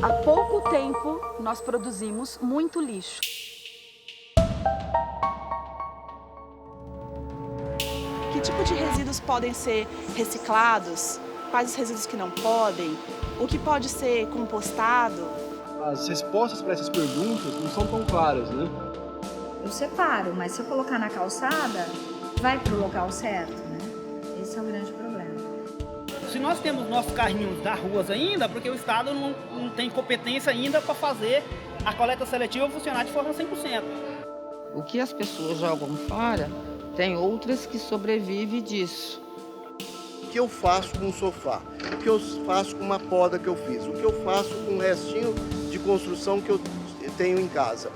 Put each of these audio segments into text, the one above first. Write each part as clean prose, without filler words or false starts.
Há pouco tempo, nós produzimos muito lixo. Que tipo de resíduos podem ser reciclados? Quais os resíduos que não podem? O que pode ser compostado? As respostas para essas perguntas não são tão claras, né? Eu separo, mas se eu colocar na calçada, vai para o local certo, né? Esse é o grande problema. Se nós temos nossos carrinhos nas ruas ainda, porque o Estado não tem competência ainda para fazer a coleta seletiva funcionar de forma 100%. O que as pessoas jogam fora, tem outras que sobrevivem disso. O que eu faço com um sofá? O que eu faço com uma poda que eu fiz? O que eu faço com um restinho de construção que eu tenho em casa?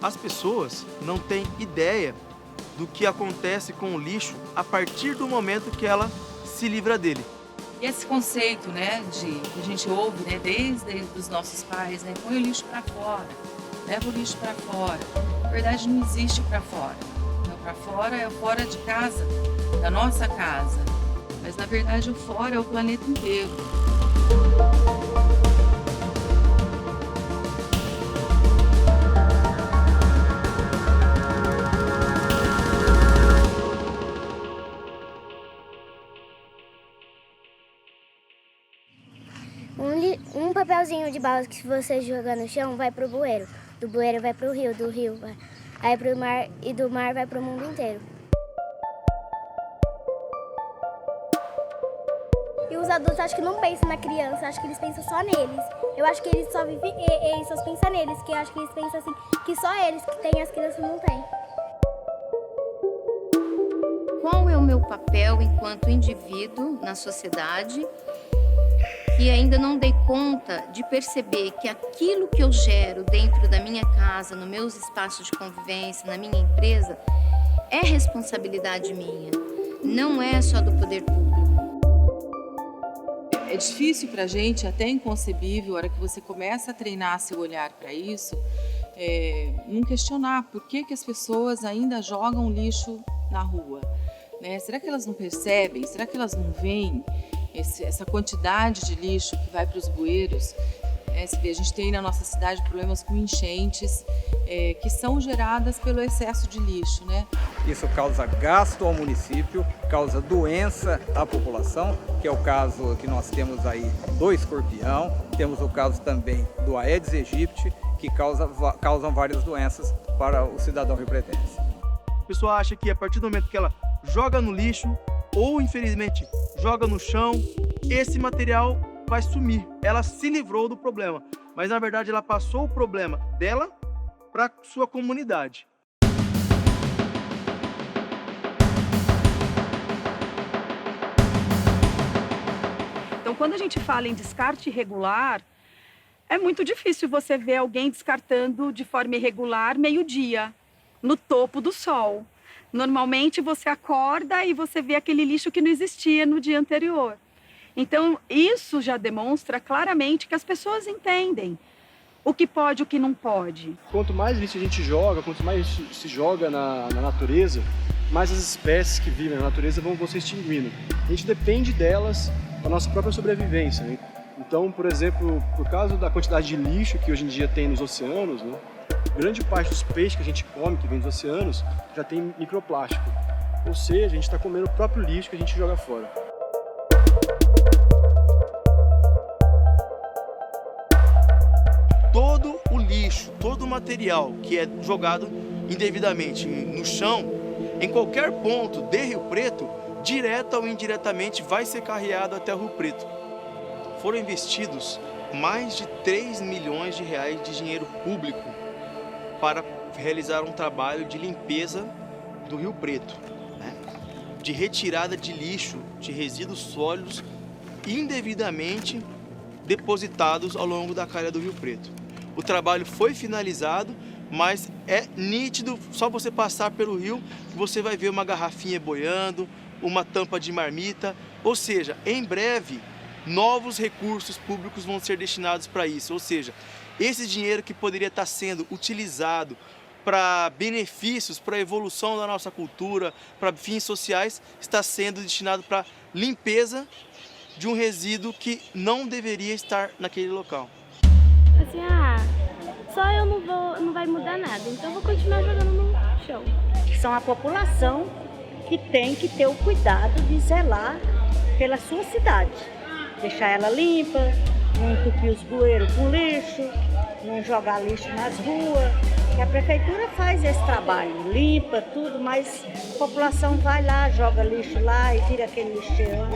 As pessoas não têm ideia do que acontece com o lixo a partir do momento que ela se livra dele. E esse conceito, né, que a gente ouve, né, desde os nossos pais, né, põe o lixo para fora, leva o lixo para fora. Na verdade, não existe para fora. Para fora é o fora de casa, da nossa casa. Mas, na verdade, o fora é o planeta inteiro. Um papelzinho de bala que você joga no chão vai pro bueiro. Do bueiro vai pro rio, do rio vai pro mar e do mar vai pro mundo inteiro. E os adultos acho que não pensam na criança, acho que eles pensam só neles. Eu acho que eles só vivem, eles só pensam neles, que eu acho que eles pensam assim, que só eles que têm, as crianças não têm. Qual é o meu papel enquanto indivíduo na sociedade? E ainda não dei conta de perceber que aquilo que eu gero dentro da minha casa, nos meus espaços de convivência, na minha empresa, é responsabilidade minha, não é só do poder público. É difícil para a gente, até inconcebível, a hora que você começa a treinar seu olhar para isso, não questionar por que as pessoas ainda jogam lixo na rua. Né? Será que elas não percebem? Será que elas não veem essa quantidade de lixo que vai para os bueiros? A gente tem na nossa cidade problemas com enchentes que são geradas pelo excesso de lixo, né? Isso causa gasto ao município, causa doença à população, que é o caso que nós temos aí do escorpião, temos o caso também do Aedes aegypti, que causam várias doenças para o cidadão riopretense. A pessoa acha que a partir do momento que ela joga no lixo, ou infelizmente joga no chão, esse material vai sumir. Ela se livrou do problema, mas na verdade ela passou o problema dela para sua comunidade. Então, quando a gente fala em descarte irregular, é muito difícil você ver alguém descartando de forma irregular meio-dia, no topo do sol. Normalmente você acorda e você vê aquele lixo que não existia no dia anterior. Então, isso já demonstra claramente que as pessoas entendem o que pode e o que não pode. Quanto mais lixo a gente joga, quanto mais lixo se joga na natureza, mais as espécies que vivem na natureza vão se extinguindo. A gente depende delas para a nossa própria sobrevivência, né? Então, por exemplo, por causa da quantidade de lixo que hoje em dia tem nos oceanos, né? Grande parte dos peixes que a gente come, que vem dos oceanos, já tem microplástico. Ou seja, a gente está comendo o próprio lixo que a gente joga fora. Todo o lixo, todo o material que é jogado indevidamente no chão, em qualquer ponto de Rio Preto, direta ou indiretamente vai ser carreado até o Rio Preto. Foram investidos mais de 3 milhões de reais de dinheiro público para realizar um trabalho de limpeza do Rio Preto, né? De retirada de lixo, de resíduos sólidos indevidamente depositados ao longo da calha do Rio Preto. O trabalho foi finalizado, mas é nítido, só você passar pelo rio, você vai ver uma garrafinha boiando, uma tampa de marmita, ou seja, em breve, novos recursos públicos vão ser destinados para isso, ou seja, esse dinheiro que poderia estar sendo utilizado para benefícios, para a evolução da nossa cultura, para fins sociais, está sendo destinado para limpeza de um resíduo que não deveria estar naquele local. Assim, só eu não vai mudar nada, então eu vou continuar jogando no chão. São a população que tem que ter o cuidado de zelar pela sua cidade. Deixar ela limpa, não entupir os bueiros com lixo, não jogar lixo nas ruas. E a prefeitura faz esse trabalho, limpa tudo, mas a população vai lá, joga lixo lá e tira aquele lixeirão.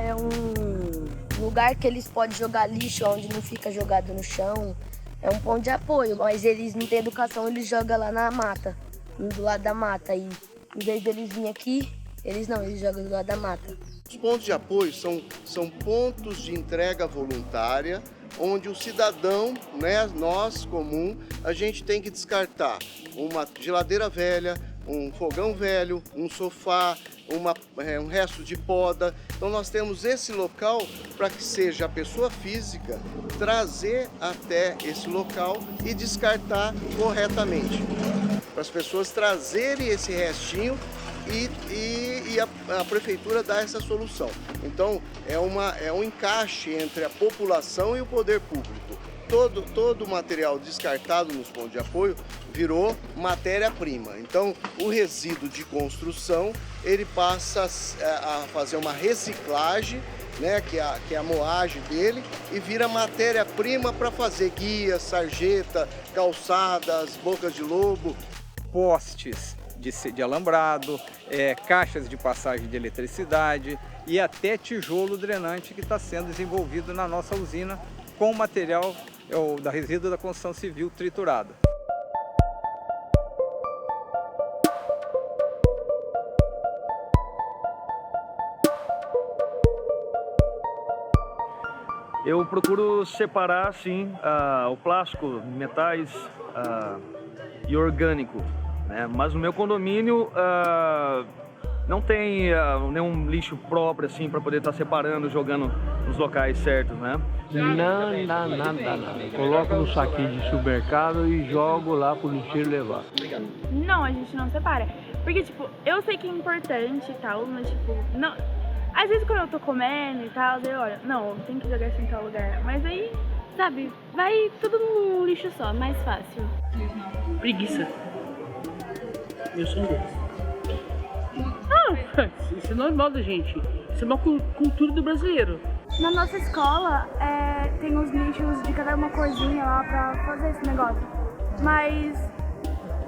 É um lugar que eles podem jogar lixo, onde não fica jogado no chão. É um ponto de apoio, mas eles não têm educação, eles jogam lá na mata, do lado da mata. E em vez deles virem aqui, eles jogam do lado da mata. Os pontos de apoio são pontos de entrega voluntária, onde o cidadão, né, nós comum, a gente tem que descartar uma geladeira velha, um fogão velho, um sofá, um resto de poda. Então nós temos esse local para que seja a pessoa física trazer até esse local e descartar corretamente. Para as pessoas trazerem esse restinho e a prefeitura dá essa solução. Então é um encaixe entre a população e o poder público. Todo o material descartado nos pontos de apoio virou matéria-prima. Então, o resíduo de construção, ele passa a fazer uma reciclagem, né, que é a moagem dele, e vira matéria-prima para fazer guias, sarjeta, calçadas, bocas de lobo. Postes de alambrado, caixas de passagem de eletricidade e até tijolo drenante que está sendo desenvolvido na nossa usina com material da resíduo da construção civil triturado. Eu procuro separar, sim, o plástico, metais e orgânico, né? Mas no meu condomínio não tem nenhum lixo próprio assim para poder estar separando, jogando nos locais certos, né? Não, nada. Coloco no saquinho de supermercado e jogo lá pro lixeiro levar. Não, a gente não separa. Porque, tipo, eu sei que é importante e tal, mas, tipo, não... Às vezes quando eu tô comendo e tal, eu olho, não, tem que jogar isso em tal lugar. Mas aí, sabe, vai tudo no lixo só, mais fácil. Preguiça. Eu sou um deles. Isso é normal da gente. Isso é uma cultura do brasileiro. Na nossa escola, tem uns lixos de cada uma corzinha lá pra fazer esse negócio. Mas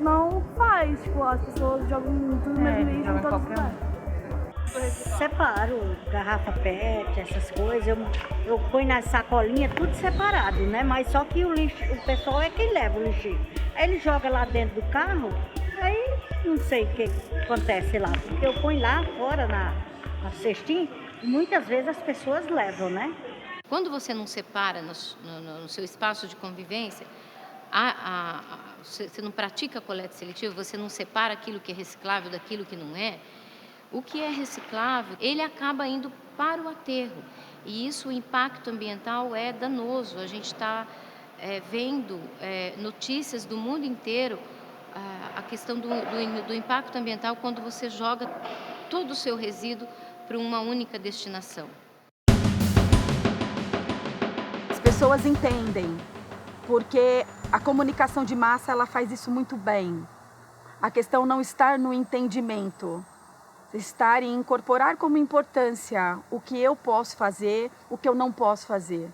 não faz, tipo, as pessoas jogam tudo no mesmo lixo em todos os lugares. Separo garrafa PET, essas coisas, eu ponho na sacolinha tudo separado, né? Mas só que o pessoal é quem leva o lixo. Aí ele joga lá dentro do carro, aí não sei o que acontece lá. Porque eu ponho lá fora na cestinha e muitas vezes as pessoas levam, né? Quando você não separa no seu espaço de convivência, você não pratica a coleta seletiva, você não separa aquilo que é reciclável daquilo que não é, o que é reciclável, ele acaba indo para o aterro. E isso, o impacto ambiental é danoso. A gente está vendo notícias do mundo inteiro, a questão do impacto ambiental quando você joga todo o seu resíduo para uma única destinação. As pessoas entendem, porque a comunicação de massa ela faz isso muito bem. A questão não está no entendimento, estar em incorporar como importância o que eu posso fazer, o que eu não posso fazer.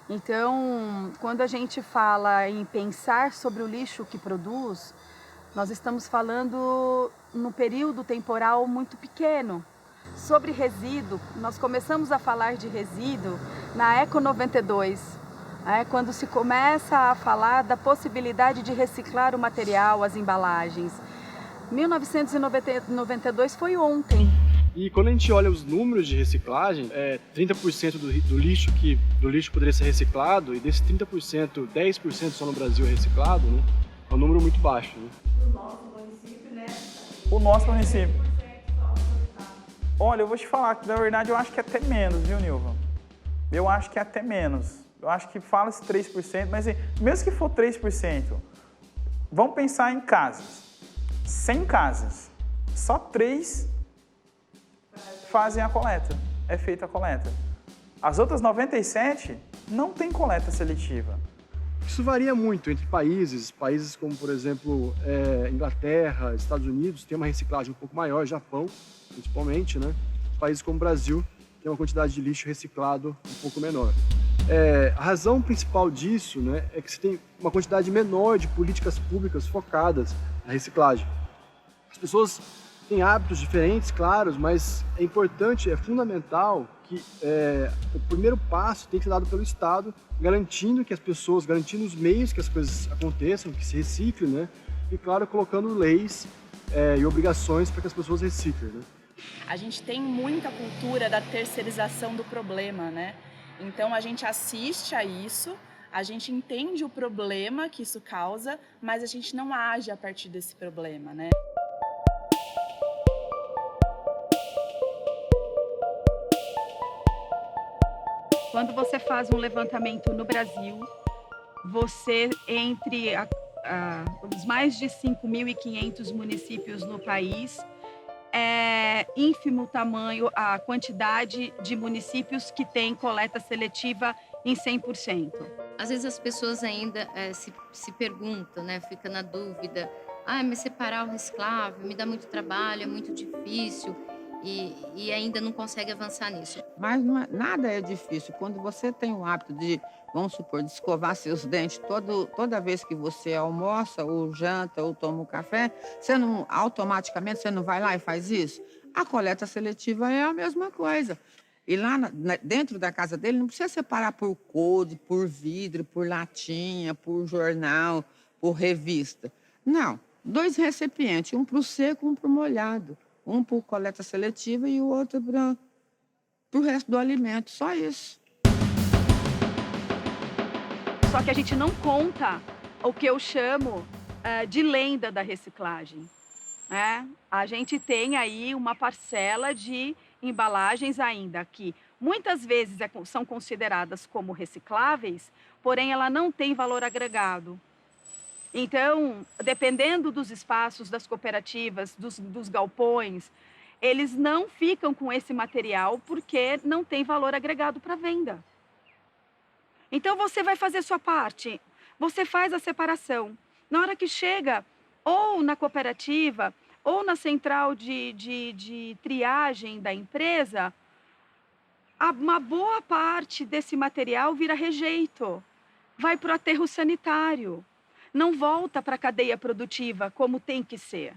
Então, quando a gente fala em pensar sobre o lixo que produz, nós estamos falando num período temporal muito pequeno. Sobre resíduo, nós começamos a falar de resíduo na Eco 92, quando se começa a falar da possibilidade de reciclar o material, as embalagens. 1992 foi ontem. E quando a gente olha os números de reciclagem, 30% do lixo poderia ser reciclado, e desse 30%, 10% só no Brasil é reciclado, né? É um número muito baixo. Né? O nosso município, né? O nosso município. Olha, eu vou te falar que na verdade eu acho que é até menos, viu, Nilva? Eu acho que é até menos. Eu acho que fala-se 3%, mas mesmo que for 3%, vamos pensar em casas. 100 casas. só 3 fazem a coleta, é feita a coleta. As outras 97 não tem coleta seletiva. Isso varia muito entre países como, por exemplo, Inglaterra, Estados Unidos, tem uma reciclagem um pouco maior, Japão, principalmente, né? Países como o Brasil tem uma quantidade de lixo reciclado um pouco menor. A razão principal disso, né, é que você tem uma quantidade menor de políticas públicas focadas na reciclagem. As pessoas têm hábitos diferentes, claros, mas é importante, é fundamental que o primeiro passo tem que ser dado pelo Estado, garantindo os meios que as coisas aconteçam, que se reciclem, né? E, claro, colocando leis e obrigações para que as pessoas reciclem, né? A gente tem muita cultura da terceirização do problema, né? Então a gente assiste a isso, a gente entende o problema que isso causa, mas a gente não age a partir desse problema, né? Quando você faz um levantamento no Brasil, você, entre os mais de 5.500 municípios no país, é ínfimo o tamanho, a quantidade de municípios que têm coleta seletiva em 100%. Às vezes as pessoas ainda se perguntam, né? Fica na dúvida, mas separar o reciclável me dá muito trabalho, é muito difícil. E ainda não consegue avançar nisso. Mas nada é difícil. Quando você tem o hábito de, vamos supor, de escovar seus dentes toda vez que você almoça, ou janta, ou toma um café, automaticamente você não vai lá e faz isso? A coleta seletiva é a mesma coisa. E lá dentro da casa dele não precisa separar por cor, por vidro, por latinha, por jornal, por revista. Não, 2 recipientes, um para o seco, um para o molhado. Um por coleta seletiva e o outro para o resto do alimento, só isso. Só que a gente não conta o que eu chamo de lenda da reciclagem, né? A gente tem aí uma parcela de embalagens ainda que muitas vezes são consideradas como recicláveis, porém ela não tem valor agregado. Então, dependendo dos espaços, das cooperativas, dos galpões, eles não ficam com esse material porque não tem valor agregado para venda. Então, você vai fazer sua parte, você faz a separação. Na hora que chega, ou na cooperativa, ou na central de triagem da empresa, uma boa parte desse material vira rejeito, vai para o aterro sanitário. Não volta para a cadeia produtiva como tem que ser.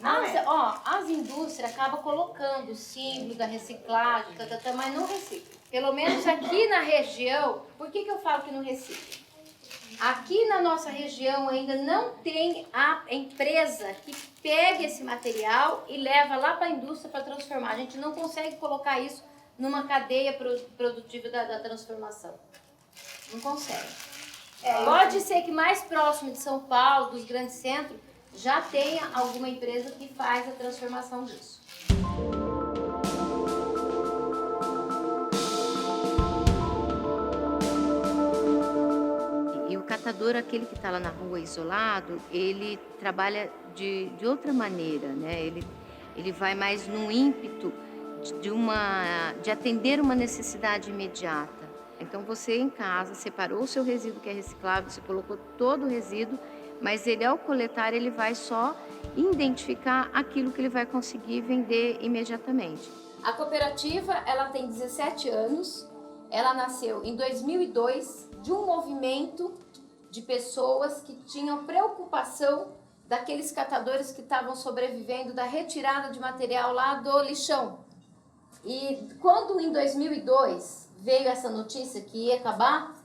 As indústrias acabam colocando o símbolo da reciclagem, mas não recicla. Pelo menos aqui na região, por que eu falo que não recicla? Aqui na nossa região ainda não tem a empresa que pega esse material e leva lá para a indústria para transformar. A gente não consegue colocar isso numa cadeia produtiva da transformação. Não consegue. Pode ser que mais próximo de São Paulo, dos grandes centros, já tenha alguma empresa que faz a transformação disso. E o catador, aquele que está lá na rua isolado, ele trabalha de outra maneira, né? Ele vai mais no ímpeto de atender uma necessidade imediata. Então, você em casa separou o seu resíduo que é reciclável, você colocou todo o resíduo, mas ele, ao coletar, ele vai só identificar aquilo que ele vai conseguir vender imediatamente. A cooperativa, ela tem 17 anos, ela nasceu em 2002 de um movimento de pessoas que tinham preocupação daqueles catadores que estavam sobrevivendo da retirada de material lá do lixão. E quando em 2002 veio essa notícia que ia acabar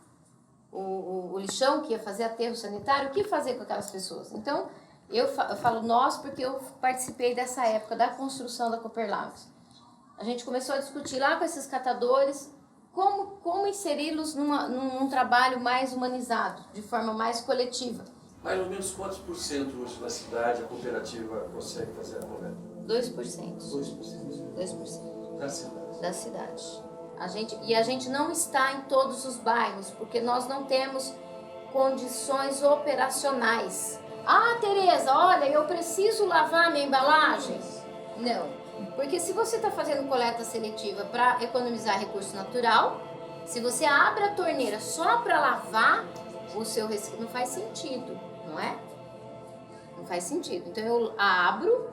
o lixão, que ia fazer aterro sanitário, o que fazer com aquelas pessoas? Então, eu falo nós porque eu participei dessa época da construção da Cooperlagos. A gente começou a discutir lá com esses catadores como inseri-los num trabalho mais humanizado, de forma mais coletiva. Mais ou menos quantos por cento hoje na cidade a cooperativa consegue fazer a coleta? 2%. 2%. 2%. Da cidade. Da cidade. A gente não está em todos os bairros, porque nós não temos condições operacionais. Tereza, olha, eu preciso lavar minha embalagem. Não, porque se você está fazendo coleta seletiva para economizar recurso natural, se você abre a torneira só para lavar o seu resíduo, não faz sentido, não é? Não faz sentido. Então eu abro,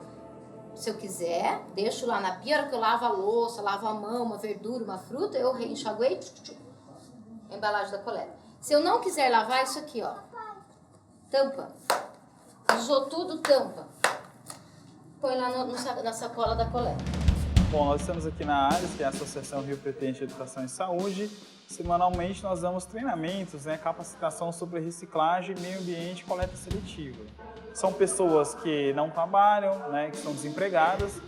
se eu quiser, deixo lá na pia, a hora que eu lavo a louça, lavo a mão, uma verdura, uma fruta, eu reenxaguei, a embalagem da coleta. Se eu não quiser lavar, isso aqui, ó, tampa. Usou tudo, tampa. Põe lá na sacola da coleta. Bom, nós estamos aqui na ARES, que é a Associação Rio Pretense de Educação e Saúde. Semanalmente nós damos treinamentos, capacitação sobre reciclagem, meio ambiente e coleta seletiva. São pessoas que não trabalham, que são desempregadas.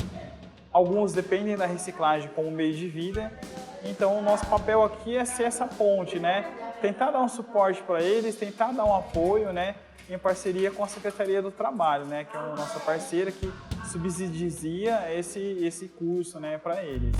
Alguns dependem da reciclagem como meio de vida. Então o nosso papel aqui é ser essa ponte, tentar dar um suporte para eles, tentar dar um apoio, em parceria com a Secretaria do Trabalho, que é a nossa parceira que subsidia esse curso, para eles.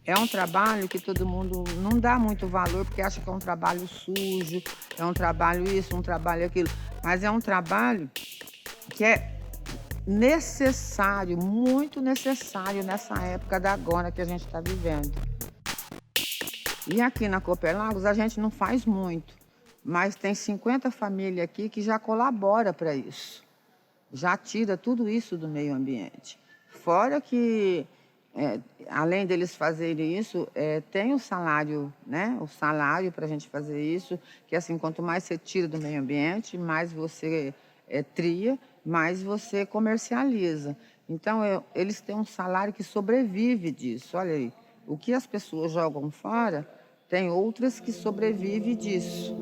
É um trabalho que todo mundo não dá muito valor, porque acha que é um trabalho sujo, é um trabalho isso, um trabalho aquilo. Mas é um trabalho que é necessário, muito necessário nessa época da agora que a gente está vivendo. E aqui na Cooperlagos a gente não faz muito, mas tem 50 famílias aqui que já colaboram para isso. Já tira tudo isso do meio ambiente. Fora que, além deles fazerem isso, tem o salário, o salário para a gente fazer isso, que assim, quanto mais você tira do meio ambiente, mais você tria, mais você comercializa. Então, eles têm um salário que sobrevive disso. Olha aí, o que as pessoas jogam fora, tem outras que sobrevivem disso.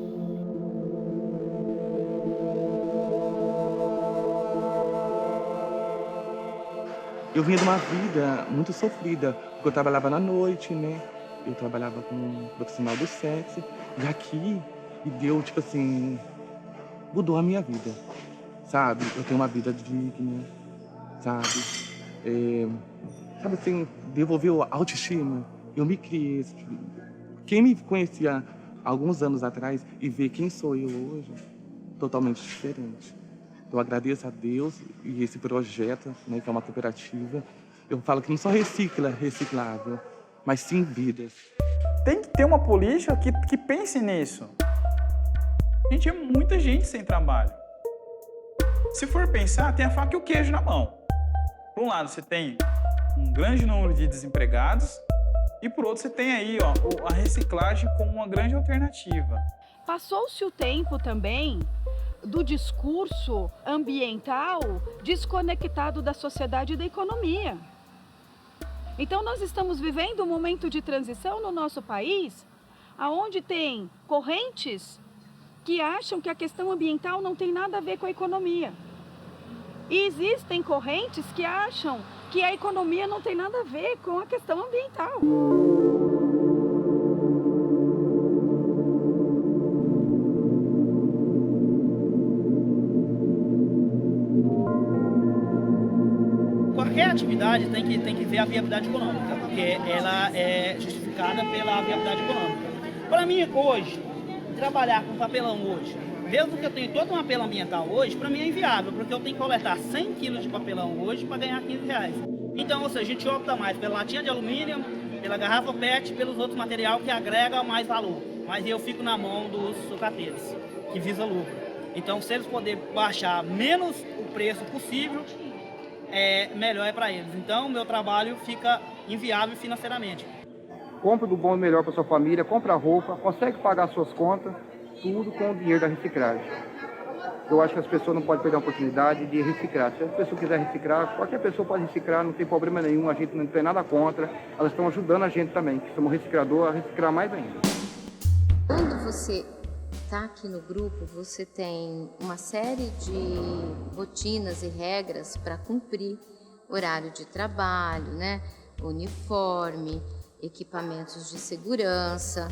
Eu vinha de uma vida muito sofrida, porque eu trabalhava na noite, Eu trabalhava com um profissional do sexo. E aqui, me deu, mudou a minha vida, sabe? Eu tenho uma vida digna, sabe? Devolveu a autoestima. Eu me criei. Quem me conhecia alguns anos atrás e vê quem sou eu hoje, totalmente diferente. Eu agradeço a Deus e esse projeto, que é uma cooperativa. Eu falo que não só recicla reciclável, mas sim vidas. Tem que ter uma política que pense nisso. Gente, é muita gente sem trabalho. Se for pensar, tem a faca e o queijo na mão. Por um lado, você tem um grande número de desempregados e por outro, você tem aí a reciclagem como uma grande alternativa. Passou-se o tempo também do discurso ambiental desconectado da sociedade e da economia. Então nós estamos vivendo um momento de transição no nosso país, onde tem correntes que acham que a questão ambiental não tem nada a ver com a economia. E existem correntes que acham que a economia não tem nada a ver com a questão ambiental. Qualquer atividade tem que ver a viabilidade econômica, porque ela é justificada pela viabilidade econômica. Para mim, hoje, trabalhar com papelão hoje, mesmo que eu tenha todo um apelo ambiental hoje, para mim é inviável, porque eu tenho que coletar 100 quilos de papelão hoje para ganhar R$15. Então, ou seja, a gente opta mais pela latinha de alumínio, pela garrafa PET, pelos outros materiais que agregam mais valor. Mas eu fico na mão dos sucateiros, que visa lucro. Então, se eles puderem baixar menos o preço possível, melhor para eles. Então, meu trabalho fica inviável financeiramente. Compra do bom e melhor para sua família, compra roupa, consegue pagar suas contas, tudo com o dinheiro da reciclagem. Eu acho que as pessoas não podem perder a oportunidade de reciclar. Se a pessoa quiser reciclar, qualquer pessoa pode reciclar, não tem problema nenhum, a gente não tem nada contra. Elas estão ajudando a gente também, que somos recicladores, a reciclar mais ainda. Quando você está aqui no grupo, você tem uma série de rotinas e regras para cumprir: horário de trabalho, uniforme, equipamentos de segurança.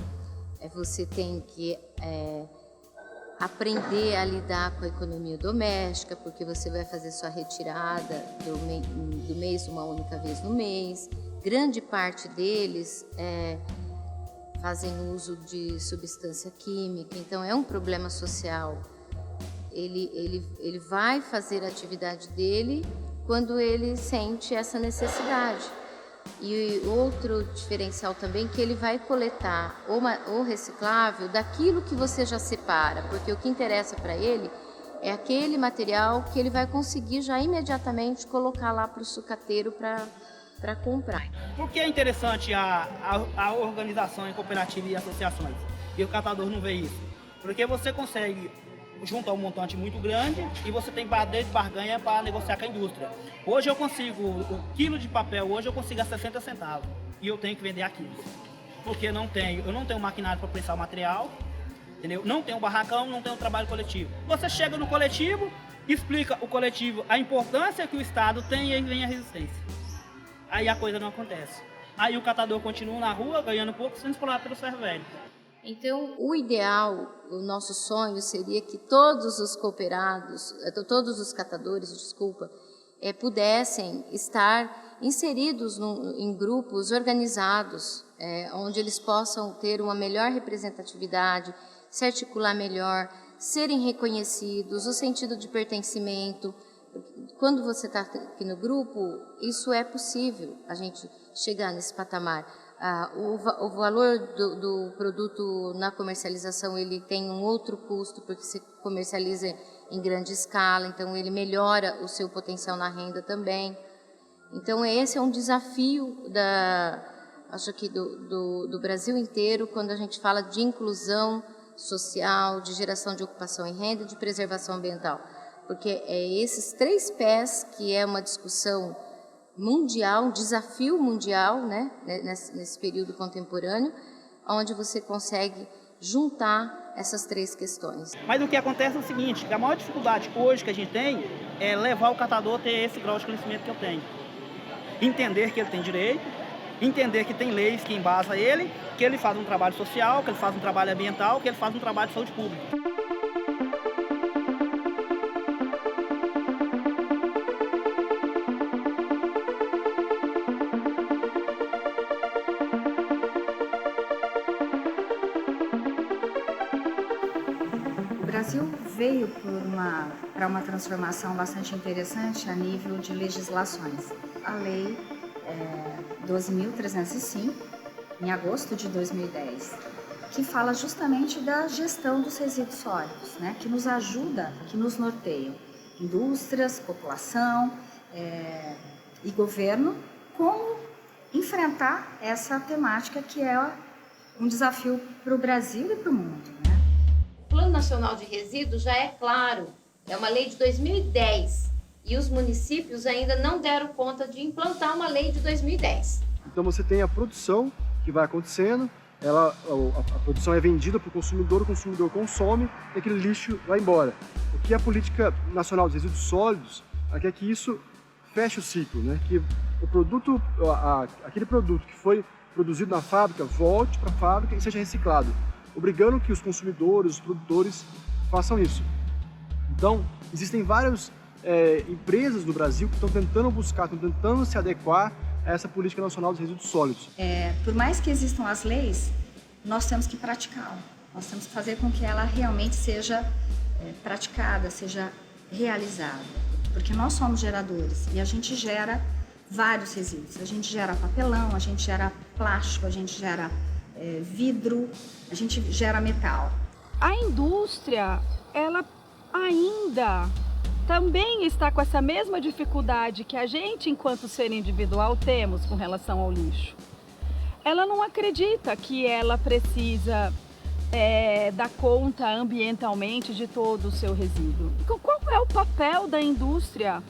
Você tem que aprender a lidar com a economia doméstica, porque você vai fazer sua retirada do mês uma única vez no mês. Grande parte deles fazem uso de substância química, então é um problema social Ele vai fazer a atividade dele quando ele sente essa necessidade. E outro diferencial também que ele vai coletar o reciclável daquilo que você já separa, porque o que interessa para ele é aquele material que ele vai conseguir já imediatamente colocar lá para o sucateiro para comprar. Por que é interessante a organização em cooperativa e associações? E o catador não vê isso? Porque você consegue juntar um montante muito grande e você tem poder de barganha para negociar com a indústria. Hoje eu consigo, o quilo de papel hoje eu consigo a 60 centavos e eu tenho que vender a quilos. Porque eu não tenho maquinário para prensar o material, entendeu? Não tenho barracão, não tenho trabalho coletivo. Você chega no coletivo, explica o coletivo a importância que o Estado tem e aí vem a resistência. Aí a coisa não acontece. Aí o catador continua na rua ganhando pouco, sendo explorado pelo ferro velho. Então, o ideal, o nosso sonho seria que todos os cooperados, todos os catadores, pudessem estar inseridos em grupos organizados, onde eles possam ter uma melhor representatividade, se articular melhor, serem reconhecidos, o sentido de pertencimento. Quando você está aqui no grupo, isso é possível, a gente chegar nesse patamar. O valor do produto na comercialização ele tem um outro custo, porque se comercializa em grande escala, então ele melhora o seu potencial na renda também. Então esse é um desafio acho que do Brasil inteiro, quando a gente fala de inclusão social, de geração de ocupação e renda, de preservação ambiental, porque é esses 3 pés que é uma discussão mundial, um desafio mundial, né, nesse período contemporâneo, onde você consegue juntar essas 3 questões. Mas o que acontece é o seguinte, que a maior dificuldade hoje que a gente tem é levar o catador a ter esse grau de conhecimento que eu tenho. Entender que ele tem direito, entender que tem leis que embasam ele, que ele faz um trabalho social, que ele faz um trabalho ambiental, que ele faz um trabalho de saúde pública. O Brasil veio para uma transformação bastante interessante a nível de legislações. A Lei 12.305, em agosto de 2010, que fala justamente da gestão dos resíduos sólidos, né, que nos ajuda, que nos norteiam, indústrias, população e governo, como enfrentar essa temática que é um desafio para o Brasil e para o mundo. O Plano Nacional de Resíduos já é claro, é uma lei de 2010 e os municípios ainda não deram conta de implantar uma lei de 2010. Então você tem a produção que vai acontecendo, a produção é vendida para o consumidor consome e aquele lixo vai embora. O que a Política Nacional de Resíduos Sólidos é que isso feche o ciclo, né? Que o produto, aquele produto que foi produzido na fábrica volte para a fábrica e seja reciclado, obrigando que os consumidores, os produtores façam isso. Então, existem várias empresas no Brasil que estão tentando se adequar a essa Política Nacional dos Resíduos Sólidos. Por mais que existam as leis, nós temos que praticá-la. Nós temos que fazer com que ela realmente seja praticada, seja realizada. Porque nós somos geradores e a gente gera vários resíduos. A gente gera papelão, a gente gera plástico, a gente gera vidro, a gente gera metal. A indústria, ela ainda também está com essa mesma dificuldade que a gente, enquanto ser individual, temos com relação ao lixo. Ela não acredita que ela precisa dar conta ambientalmente de todo o seu resíduo. Qual é o papel da indústria?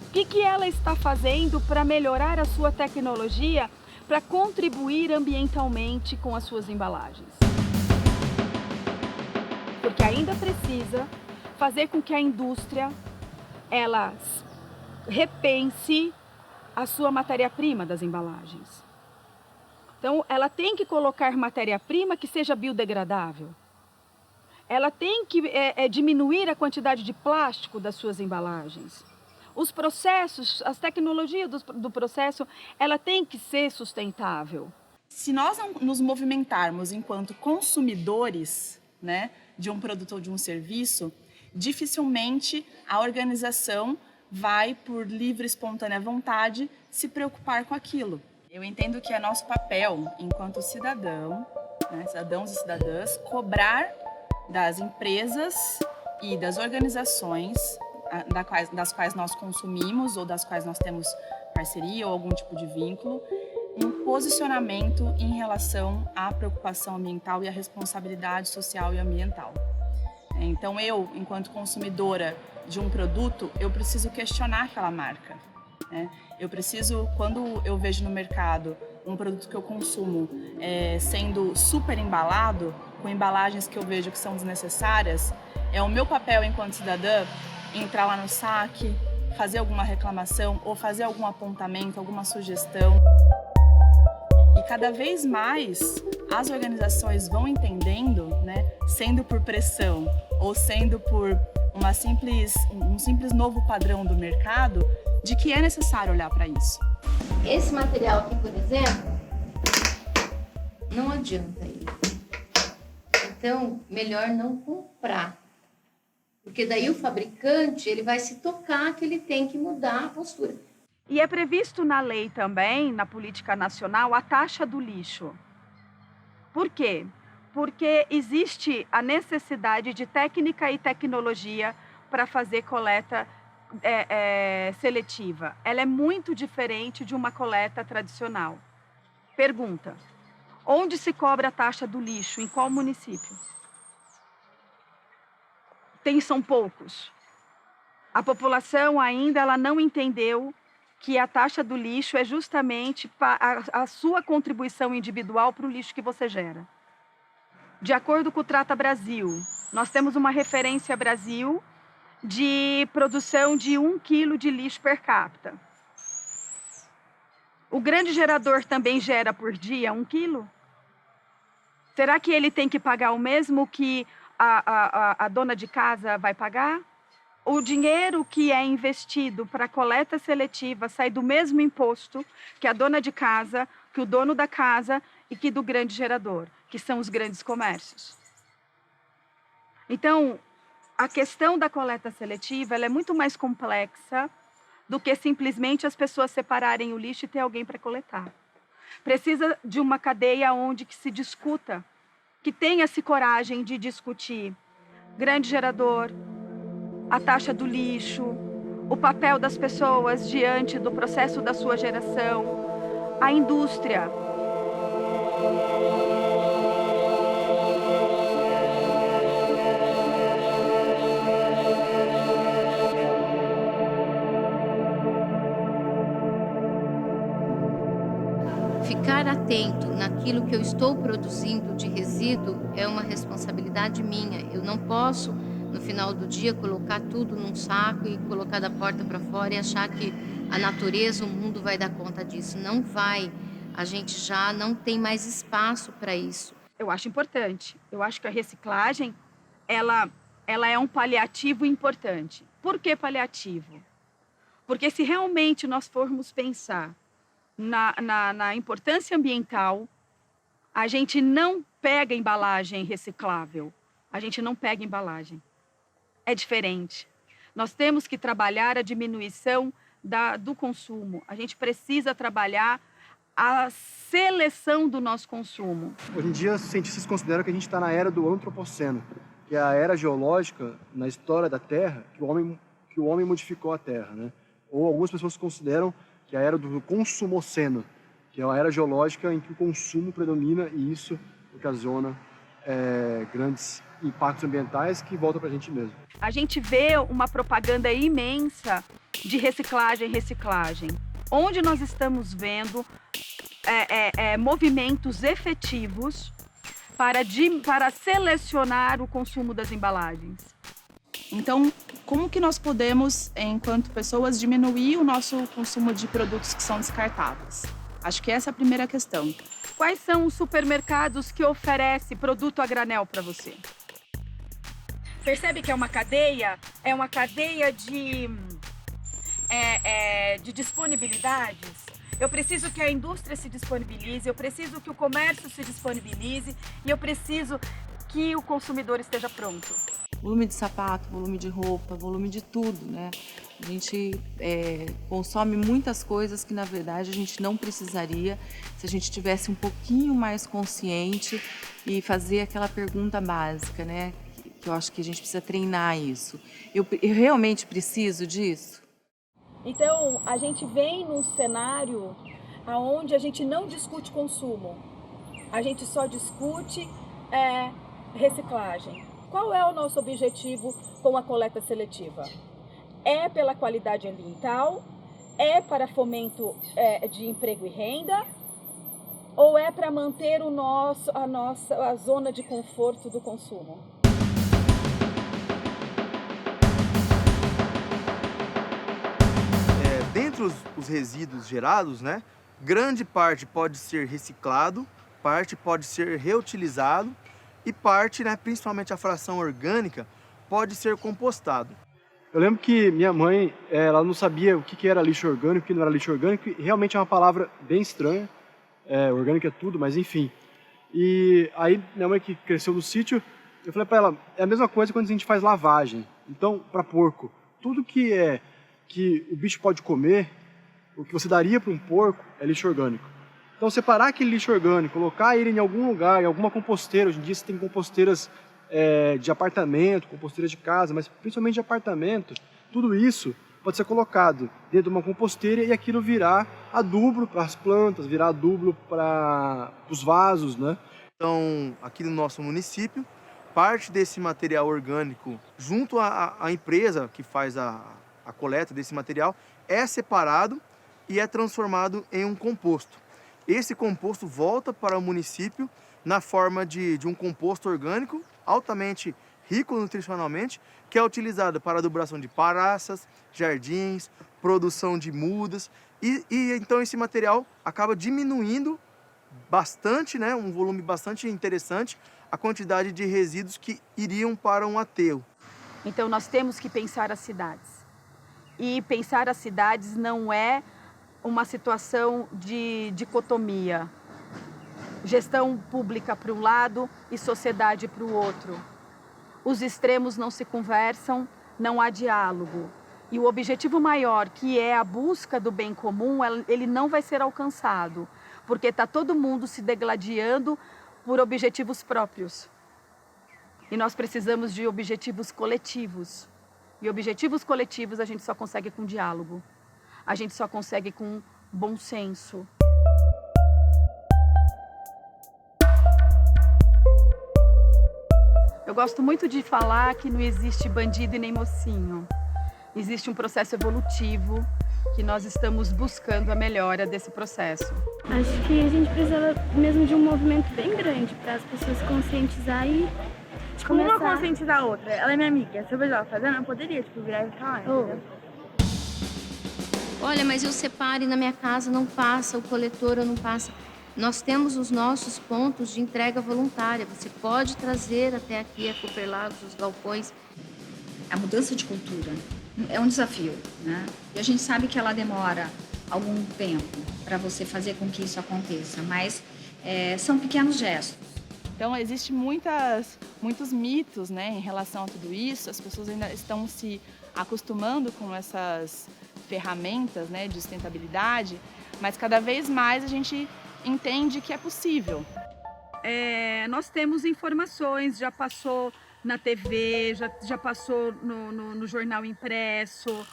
O que ela está fazendo para melhorar a sua tecnologia, para contribuir ambientalmente com as suas embalagens? Porque ainda precisa fazer com que a indústria ela repense a sua matéria-prima das embalagens. Então, ela tem que colocar matéria-prima que seja biodegradável. Ela tem que diminuir a quantidade de plástico das suas embalagens. Os processos, as tecnologias do processo, ela tem que ser sustentável. Se nós não nos movimentarmos enquanto consumidores, né, de um produto ou de um serviço, dificilmente a organização vai, por livre e espontânea vontade, se preocupar com aquilo. Eu entendo que é nosso papel, enquanto cidadão, né, cidadãos e cidadãs, cobrar das empresas e das organizações das quais nós consumimos ou das quais nós temos parceria ou algum tipo de vínculo, um posicionamento em relação à preocupação ambiental e à responsabilidade social e ambiental. Então eu, enquanto consumidora de um produto, eu preciso questionar aquela marca, né? Eu preciso, quando eu vejo no mercado um produto que eu consumo sendo super embalado, com embalagens que eu vejo que são desnecessárias, é o meu papel enquanto cidadã entrar lá no saque, fazer alguma reclamação ou fazer algum apontamento, alguma sugestão. E cada vez mais as organizações vão entendendo, né, sendo por pressão ou sendo por um simples novo padrão do mercado, de que é necessário olhar para isso. Esse material aqui, por exemplo, não adianta ele. Então, melhor não comprar. Porque daí o fabricante, ele vai se tocar que ele tem que mudar a postura. E é previsto na lei também, na política nacional, a taxa do lixo. Por quê? Porque existe a necessidade de técnica e tecnologia para fazer coleta seletiva. Ela é muito diferente de uma coleta tradicional. Pergunta: onde se cobra a taxa do lixo? Em qual município? São poucos. A população ainda ela não entendeu que a taxa do lixo é justamente a sua contribuição individual para o lixo que você gera. De acordo com o Trata Brasil, nós temos uma referência Brasil de produção de 1 quilo de lixo per capita. O grande gerador também gera por dia 1 quilo? Será que ele tem que pagar o mesmo que a dona de casa vai pagar? O dinheiro que é investido para a coleta seletiva sai do mesmo imposto que a dona de casa, que o dono da casa e que do grande gerador, que são os grandes comércios. Então, a questão da coleta seletiva ela é muito mais complexa do que simplesmente as pessoas separarem o lixo e ter alguém para coletar. Precisa de uma cadeia onde que se discuta, que tenha-se coragem de discutir grande gerador, a taxa do lixo, o papel das pessoas diante do processo da sua geração, a indústria. Ficar atento naquilo que eu estou produzindo de resíduo é uma responsabilidade minha. Eu não posso, no final do dia, colocar tudo num saco e colocar da porta para fora e achar que a natureza, o mundo vai dar conta disso. Não vai. A gente já não tem mais espaço para isso. Eu acho importante. Eu acho que a reciclagem, ela é um paliativo importante. Por que paliativo? Porque se realmente nós formos pensar na importância ambiental, a gente não pega embalagem reciclável. A gente não pega embalagem. É diferente. Nós temos que trabalhar a diminuição do consumo. A gente precisa trabalhar a seleção do nosso consumo. Hoje em dia, os cientistas consideram que a gente está na era do antropoceno, que é a era geológica na história da Terra que o homem modificou a Terra, né? Ou algumas pessoas consideram que é a era do consumoceno, que é a era geológica em que o consumo predomina e isso ocasiona grandes impactos ambientais que voltam para a gente mesmo. A gente vê uma propaganda imensa de reciclagem, onde nós estamos vendo movimentos efetivos para selecionar o consumo das embalagens. Então, como que nós podemos, enquanto pessoas, diminuir o nosso consumo de produtos que são descartáveis? Acho que essa é a primeira questão. Quais são os supermercados que oferecem produto a granel para você? Percebe que é uma cadeia de disponibilidades? Eu preciso que a indústria se disponibilize, eu preciso que o comércio se disponibilize e eu preciso que o consumidor esteja pronto. Volume de sapato, volume de roupa, volume de tudo, né? A gente consome muitas coisas que, na verdade, a gente não precisaria se a gente tivesse um pouquinho mais consciente e fazer aquela pergunta básica, né? Que eu acho que a gente precisa treinar isso. Eu realmente preciso disso? Então, a gente vem num cenário onde a gente não discute consumo. A gente só discute reciclagem. Qual é o nosso objetivo com a coleta seletiva? É pela qualidade ambiental? É para fomento de emprego e renda? Ou é para manter a zona de conforto do consumo? Dentre os resíduos gerados, né, grande parte pode ser reciclado, parte pode ser reutilizado e parte, né, principalmente a fração orgânica, pode ser compostado. Eu lembro que minha mãe, ela não sabia o que era lixo orgânico, o que não era lixo orgânico, e realmente é uma palavra bem estranha. Orgânico é tudo, mas enfim. E aí minha mãe, que cresceu no sítio, eu falei para ela, é a mesma coisa quando a gente faz lavagem. Então, para porco, tudo que o bicho pode comer, o que você daria para um porco é lixo orgânico. Então, separar aquele lixo orgânico, colocar ele em algum lugar, em alguma composteira. Hoje em dia você tem composteiras de apartamento, composteiras de casa, mas principalmente de apartamento. Tudo isso pode ser colocado dentro de uma composteira e aquilo virar adubo para as plantas, virar adubo para os vasos, né? Então, aqui no nosso município, parte desse material orgânico, junto à empresa que faz a coleta desse material, é separado e é transformado em um composto. Esse composto volta para o município na forma de um composto orgânico altamente rico nutricionalmente, que é utilizado para adubação de praças, jardins, produção de mudas, e então esse material acaba diminuindo bastante, né, um volume bastante interessante, a quantidade de resíduos que iriam para um aterro. Então nós temos que pensar as cidades. E pensar as cidades não é uma situação de dicotomia. Gestão pública para um lado e sociedade para o outro. Os extremos não se conversam, não há diálogo. E o objetivo maior, que é a busca do bem comum, ele não vai ser alcançado, porque está todo mundo se degladiando por objetivos próprios. E nós precisamos de objetivos coletivos. E objetivos coletivos a gente só consegue com diálogo. A gente só consegue com bom senso. Eu gosto muito de falar que não existe bandido e nem mocinho. Existe um processo evolutivo que nós estamos buscando a melhora desse processo. Acho que a gente precisa mesmo de um movimento bem grande para as pessoas se conscientizar e começar... Uma conscientizar a outra. Ela é minha amiga. Se eu vejo ela fazendo, eu poderia virar e falar, entendeu? Olha, mas eu separo e na minha casa não passa, o coletor não passa. Nós temos os nossos pontos de entrega voluntária. Você pode trazer até aqui a Cooperlagos, os galpões. A mudança de cultura é um desafio, né? E a gente sabe que ela demora algum tempo para você fazer com que isso aconteça, mas são pequenos gestos. Então, existem muitos mitos, né, em relação a tudo isso. As pessoas ainda estão se acostumando com essas ferramentas, né, de sustentabilidade, mas cada vez mais a gente entende que é possível. Nós temos informações, já passou na TV, já passou no jornal impresso,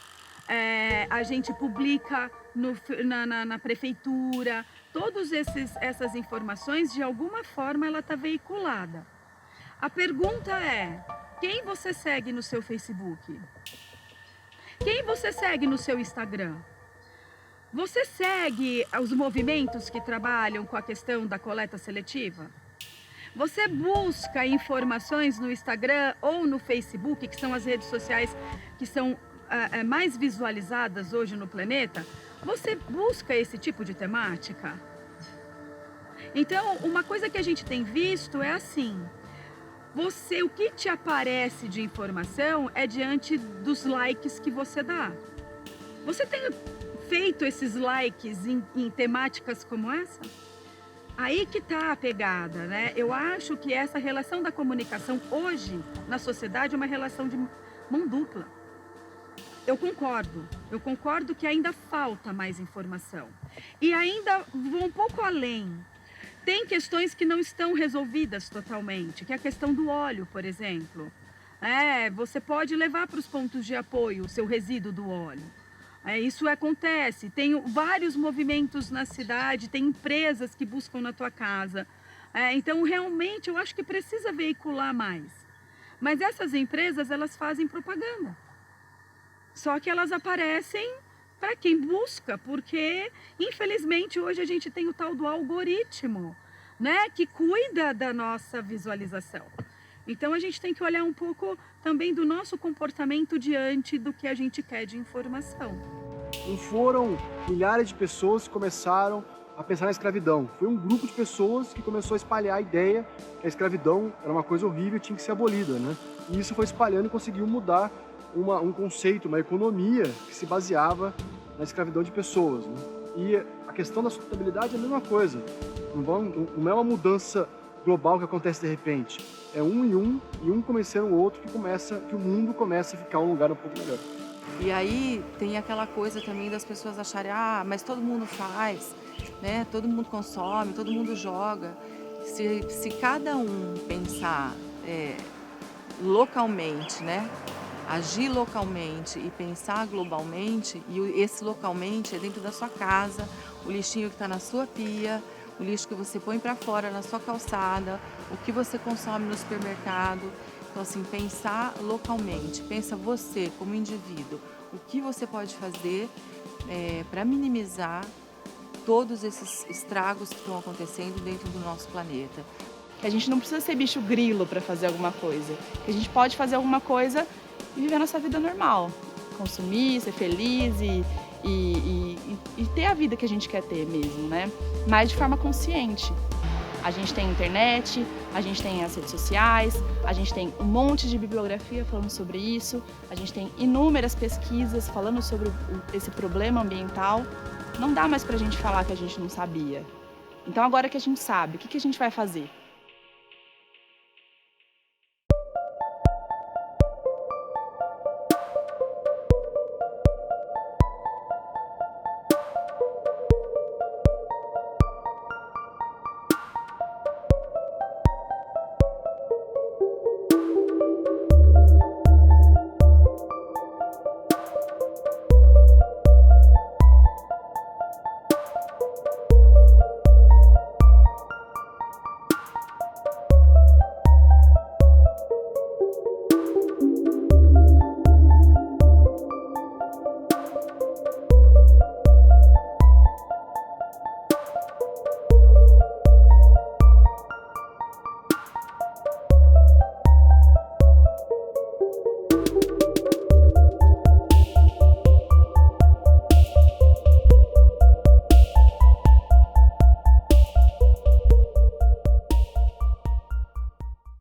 a gente publica na prefeitura. Todas essas informações, de alguma forma, ela está veiculada. A pergunta é, quem você segue no seu Facebook? Quem você segue no seu Instagram? Você segue os movimentos que trabalham com a questão da coleta seletiva? Você busca informações no Instagram ou no Facebook, que são as redes sociais que são mais visualizadas hoje no planeta? Você busca esse tipo de temática? Então, uma coisa que a gente tem visto é assim, o que te aparece de informação é diante dos likes que você dá. Você tem feito esses likes em temáticas como essa? Aí que tá a pegada, né? Eu acho que essa relação da comunicação hoje na sociedade é uma relação de mão dupla. Eu concordo que ainda falta mais informação. E ainda vou um pouco além. Tem questões que não estão resolvidas totalmente, que é a questão do óleo, por exemplo. Você pode levar para os pontos de apoio o seu resíduo do óleo. Isso acontece. Tem vários movimentos na cidade, tem empresas que buscam na tua casa. Então, realmente, eu acho que precisa veicular mais. Mas essas empresas, elas fazem propaganda. Só que elas aparecem para quem busca, porque, infelizmente, hoje a gente tem o tal do algoritmo, né, que cuida da nossa visualização. Então, a gente tem que olhar um pouco também do nosso comportamento diante do que a gente quer de informação. Não foram milhares de pessoas que começaram a pensar na escravidão. Foi um grupo de pessoas que começou a espalhar a ideia que a escravidão era uma coisa horrível e tinha que ser abolida, né? E isso foi espalhando e conseguiu mudar um conceito, uma economia que se baseava na escravidão de pessoas, né? E a questão da sustentabilidade é a mesma coisa. Não é uma mudança global que acontece de repente. É um convencendo o outro que o mundo começa a ficar um lugar um pouco melhor. E aí tem aquela coisa também das pessoas acharem, mas todo mundo faz, né? Todo mundo consome, todo mundo joga. Se cada um pensar localmente, né? Agir localmente e pensar globalmente, e esse localmente é dentro da sua casa, o lixinho que está na sua pia, o lixo que você põe para fora na sua calçada, o que você consome no supermercado. Então, assim, pensar localmente, pensa você como indivíduo, o que você pode fazer para minimizar todos esses estragos que estão acontecendo dentro do nosso planeta. Que a gente não precisa ser bicho grilo para fazer alguma coisa, que a gente pode fazer alguma coisa e viver a nossa vida normal, consumir, ser feliz e ter a vida que a gente quer ter mesmo, né? Mas de forma consciente. A gente tem internet, a gente tem as redes sociais, a gente tem um monte de bibliografia falando sobre isso, a gente tem inúmeras pesquisas falando sobre esse problema ambiental. Não dá mais pra gente falar que a gente não sabia. Então agora que a gente sabe, o que a gente vai fazer?